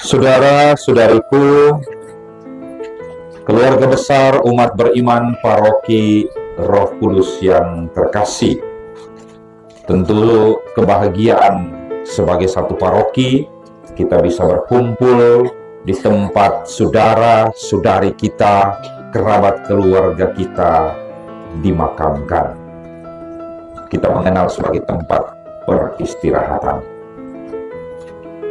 Saudara-saudariku, keluarga besar umat beriman paroki Roh Kudus yang terkasih, tentu kebahagiaan sebagai satu paroki kita bisa berkumpul di tempat saudara-saudari kita, kerabat keluarga kita dimakamkan. Kita mengenal sebagai tempat peristirahatan.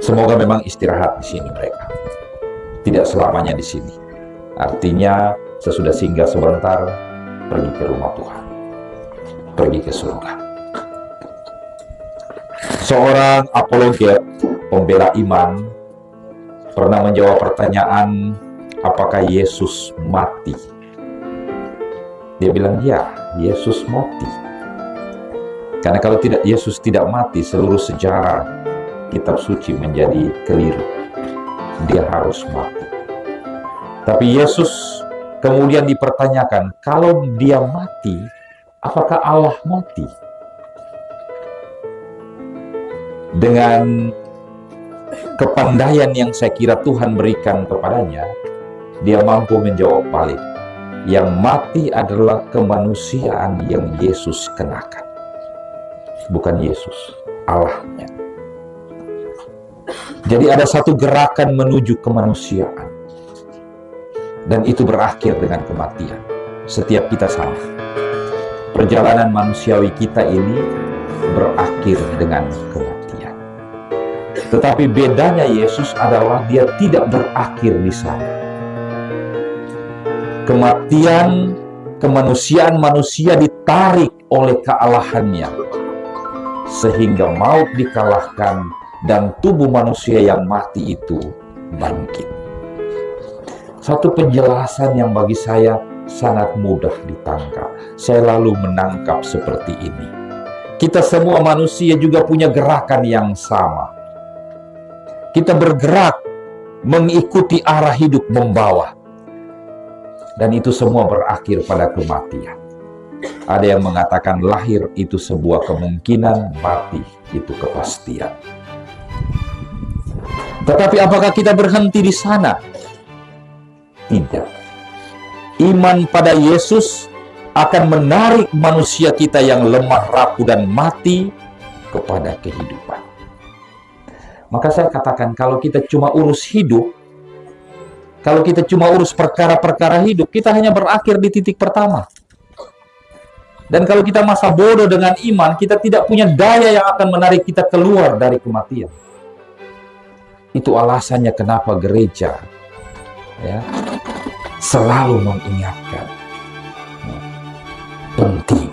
Semoga memang istirahat di sini mereka, tidak selamanya di sini. Artinya sesudah singgah sebentar, pergi ke rumah Tuhan, pergi ke surga. Seorang apologet, pembela iman, pernah menjawab pertanyaan, apakah Yesus mati? Dia bilang, ya, Yesus mati. Karena kalau tidak, Yesus tidak mati, seluruh sejarah kitab suci menjadi keliru. Dia harus mati. Tapi Yesus kemudian dipertanyakan, kalau dia mati, apakah Allah mati? Dengan kepandaian yang saya kira Tuhan berikan kepadanya, dia mampu menjawab balik. Yang mati adalah kemanusiaan yang Yesus kenakan. Bukan Yesus, Allahnya. Jadi ada satu gerakan menuju kemanusiaan. Dan itu berakhir dengan kematian. Setiap kita sama. Perjalanan manusiawi kita ini berakhir dengan kematian. Tetapi bedanya Yesus adalah dia tidak berakhir di sana. Kematian, kemanusiaan manusia ditarik oleh kealahannya. Sehingga maut dikalahkan dan tubuh manusia yang mati itu bangkit. Satu penjelasan yang bagi saya sangat mudah ditangkap. Saya lalu menangkap seperti ini. Kita semua manusia juga punya gerakan yang sama. Kita bergerak mengikuti arah hidup membawa. Dan itu semua berakhir pada kematian. Ada yang mengatakan lahir itu sebuah kemungkinan, mati itu kepastian. Tetapi apakah kita berhenti di sana? Tidak. Iman pada Yesus akan menarik manusia kita yang lemah, rapuh, dan mati kepada kehidupan. Maka saya katakan, kalau kita cuma urus hidup, kalau kita cuma urus perkara-perkara hidup, kita hanya berakhir di titik pertama. Dan kalau kita masa bodoh dengan iman, kita tidak punya daya yang akan menarik kita keluar dari kematian. Itu alasannya kenapa gereja selalu mengingatkan penting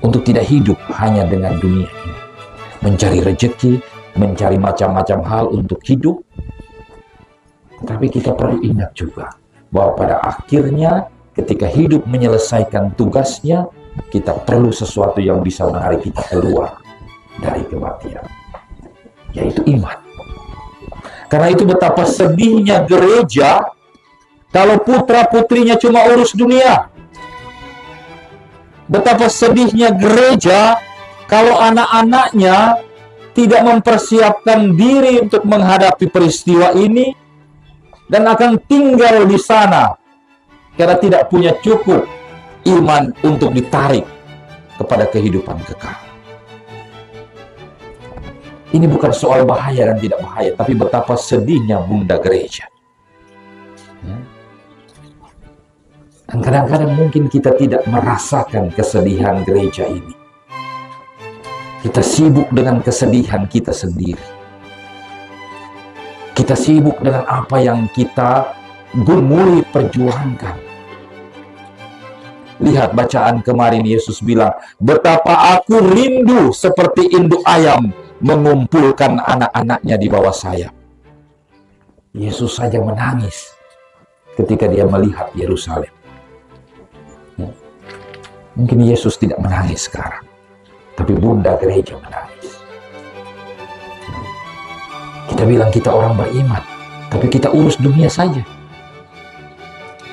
untuk tidak hidup hanya dengan dunia ini. Mencari rezeki, mencari macam-macam hal untuk hidup. Tapi kita perlu ingat juga bahwa pada akhirnya ketika hidup menyelesaikan tugasnya, kita perlu sesuatu yang bisa menarik kita keluar dari kematian, yaitu iman. Karena itu betapa sedihnya gereja kalau putra-putrinya cuma urus dunia. Betapa sedihnya gereja kalau anak-anaknya tidak mempersiapkan diri untuk menghadapi peristiwa ini dan akan tinggal di sana karena tidak punya cukup iman untuk ditarik kepada kehidupan kekal. Ini bukan soal bahaya dan tidak bahaya, tapi betapa sedihnya bunda gereja. Dan kadang-kadang mungkin kita tidak merasakan kesedihan gereja ini. Kita sibuk dengan kesedihan kita sendiri. Kita sibuk dengan apa yang kita gumuli perjuangkan. Lihat bacaan kemarin, Yesus bilang, betapa aku rindu seperti induk ayam mengumpulkan anak-anaknya di bawah sayap. Yesus saja menangis ketika dia melihat Yerusalem. Mungkin Yesus tidak menangis sekarang, tapi bunda gereja menangis. Kita bilang kita orang beriman, tapi kita urus dunia saja.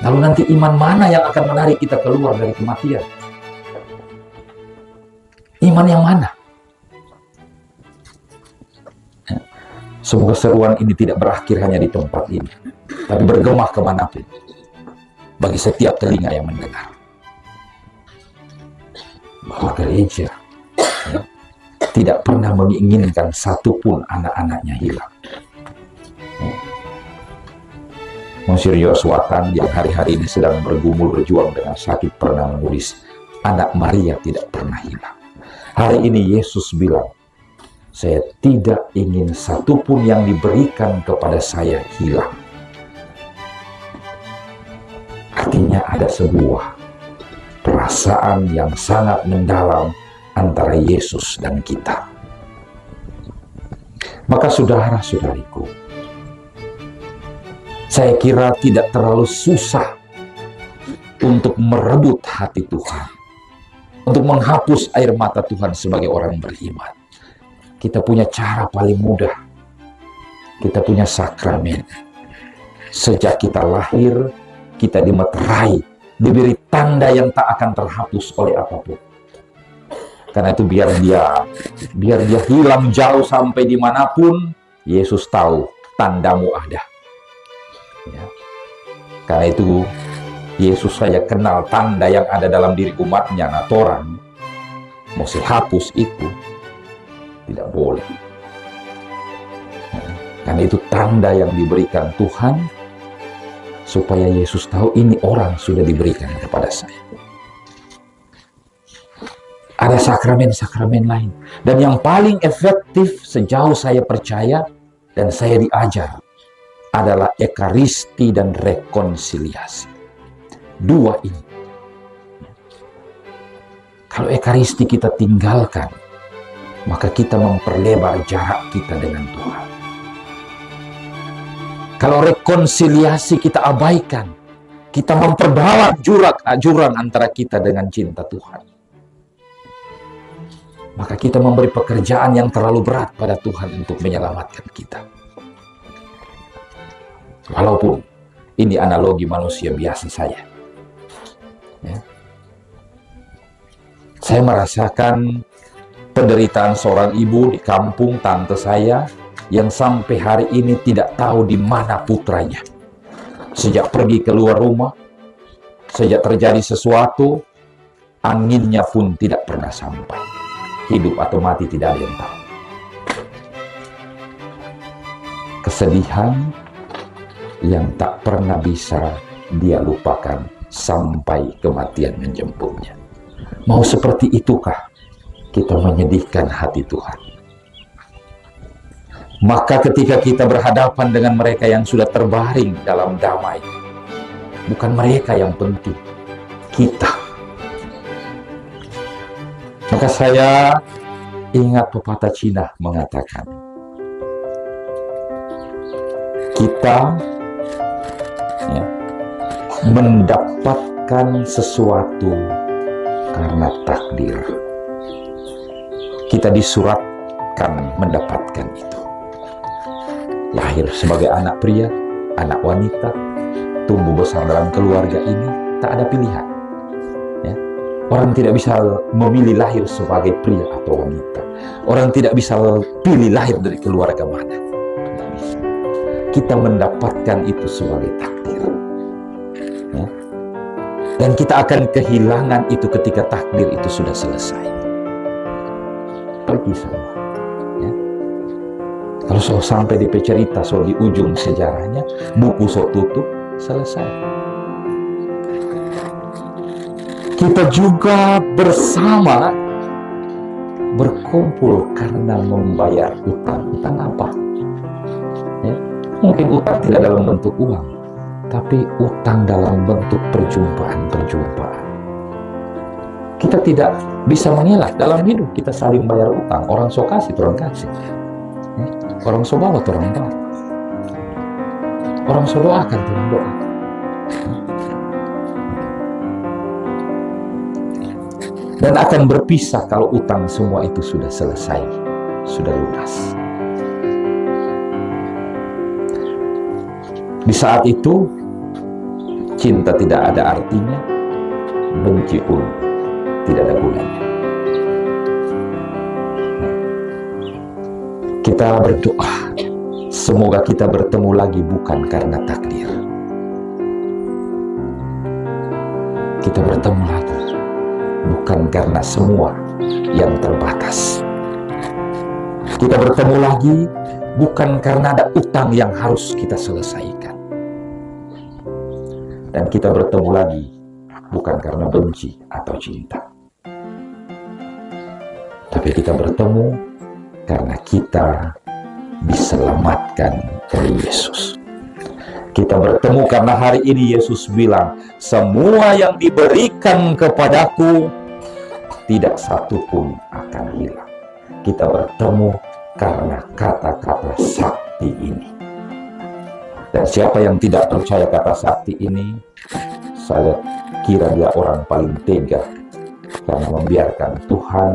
Lalu nanti iman mana yang akan menarik kita keluar dari kematian? Iman yang mana? Semoga seruan ini tidak berakhir hanya di tempat ini, tapi bergema kemanapun, bagi setiap telinga yang mendengar. Bahwa gereja tidak pernah menginginkan satupun anak-anaknya hilang. Monsinyur Yoswatan yang hari-hari ini sedang bergumul berjuang dengan sakit pernah menulis, anak Maria tidak pernah hilang. Hari ini Yesus bilang, saya tidak ingin satupun yang diberikan kepada saya hilang. Artinya ada sebuah perasaan yang sangat mendalam antara Yesus dan kita. Maka saudara-saudariku, saya kira tidak terlalu susah untuk merebut hati Tuhan, untuk menghapus air mata Tuhan sebagai orang beriman. Kita punya cara paling mudah. Kita punya sakramen. Sejak kita lahir, kita dimeterai, diberi tanda yang tak akan terhapus oleh apapun. Karena itu biar dia hilang jauh sampai dimanapun, Yesus tahu tandamu ada. Ya. Karena itu Yesus saja kenal tanda yang ada dalam diri umatnya. Nah, orang mau hapus itu tidak boleh. Karena itu tanda yang diberikan Tuhan, supaya Yesus tahu ini orang sudah diberikan kepada saya. Ada sakramen-sakramen lain. Dan yang paling efektif sejauh saya percaya dan saya diajar adalah ekaristi dan rekonsiliasi. Dua ini. Kalau ekaristi kita tinggalkan, maka kita memperlebar jarak kita dengan Tuhan. Kalau rekonsiliasi kita abaikan, kita memperdalam jurang antara kita dengan cinta Tuhan. Maka kita memberi pekerjaan yang terlalu berat pada Tuhan untuk menyelamatkan kita. Walaupun ini analogi manusia biasa saya. Ya. Saya merasakan penderitaan seorang ibu di kampung tante saya yang sampai hari ini tidak tahu di mana putranya. Sejak pergi keluar rumah, sejak terjadi sesuatu, anginnya pun tidak pernah sampai. Hidup atau mati tidak ada yang tahu. Kesedihan yang tak pernah bisa dia lupakan sampai kematian menjemputnya. Mau seperti itukah kita menyedihkan hati Tuhan? Maka ketika kita berhadapan dengan mereka yang sudah terbaring dalam damai, bukan mereka yang penting, kita. Maka saya ingat pepatah Cina mengatakan, kita mendapatkan sesuatu karena takdir. Kita disuratkan mendapatkan itu. Lahir sebagai anak pria, anak wanita, tumbuh besar dalam keluarga ini, tak ada pilihan. Ya. Orang tidak bisa memilih lahir sebagai pria atau wanita. Orang tidak bisa pilih lahir dari keluarga mana. Tidak bisa. Kita mendapatkan itu sebagai takdir. Ya. Dan kita akan kehilangan itu ketika takdir itu sudah selesai. Pergi semua. Kalau sampai di cerita di ujung sejarahnya, buku tutup, selesai. Kita juga bersama berkumpul karena membayar utang. Utang apa? Ya, mungkin utang tidak dalam bentuk uang, tapi utang dalam bentuk perjumpaan-perjumpaan. Kita tidak bisa mengelak dalam hidup, kita saling bayar utang. Orang so kasih, orang kasih. Orang so bawa, orang bawa. Orang so doakan, orang doa. Dan akan berpisah kalau utang semua itu sudah selesai, sudah lunas. Di saat itu, cinta tidak ada artinya, benci pun tidak ada gunanya. Kita berdoa Semoga kita bertemu lagi bukan karena takdir. Kita bertemu lagi bukan karena semua yang terbatas. Kita bertemu lagi bukan karena ada utang yang harus kita selesaikan. Dan kita bertemu lagi bukan karena benci atau cinta. Tapi kita bertemu karena kita diselamatkan oleh Yesus. Kita bertemu karena hari ini Yesus bilang, semua yang diberikan kepadaku tidak satu pun akan hilang. Kita bertemu karena kata-kata sakti ini. Dan siapa yang tidak percaya kata sakti ini, saya kira dia orang paling tega karena membiarkan Tuhan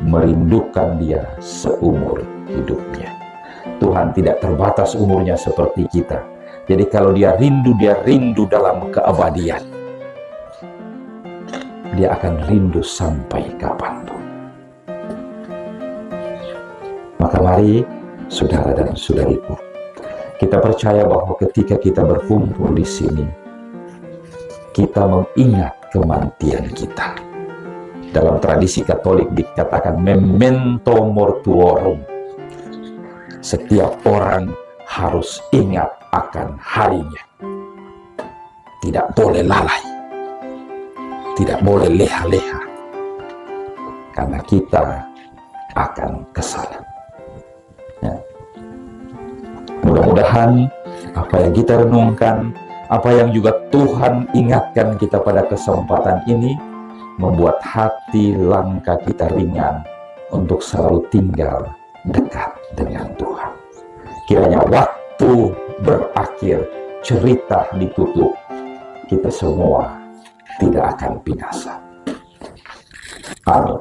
merindukan dia seumur hidupnya. Tuhan tidak terbatas umurnya seperti kita. Jadi kalau dia rindu dalam keabadian. Dia akan rindu sampai kapanpun. Maka mari, saudara dan saudariku, kita percaya bahwa ketika kita berkumpul di sini, kita mengingat kematian kita. Dalam tradisi Katolik dikatakan memento mortuorum. Setiap orang harus ingat akan harinya. Tidak boleh lalai. Tidak boleh leha-leha. Karena kita akan kesana. Ya. Mudah-mudahan apa yang kita renungkan, apa yang juga Tuhan ingatkan kita pada kesempatan ini, membuat hati langkah kita ringan untuk selalu tinggal dekat dengan Tuhan. Kiranya waktu berakhir, cerita ditutup, kita semua tidak akan binasa. Amin.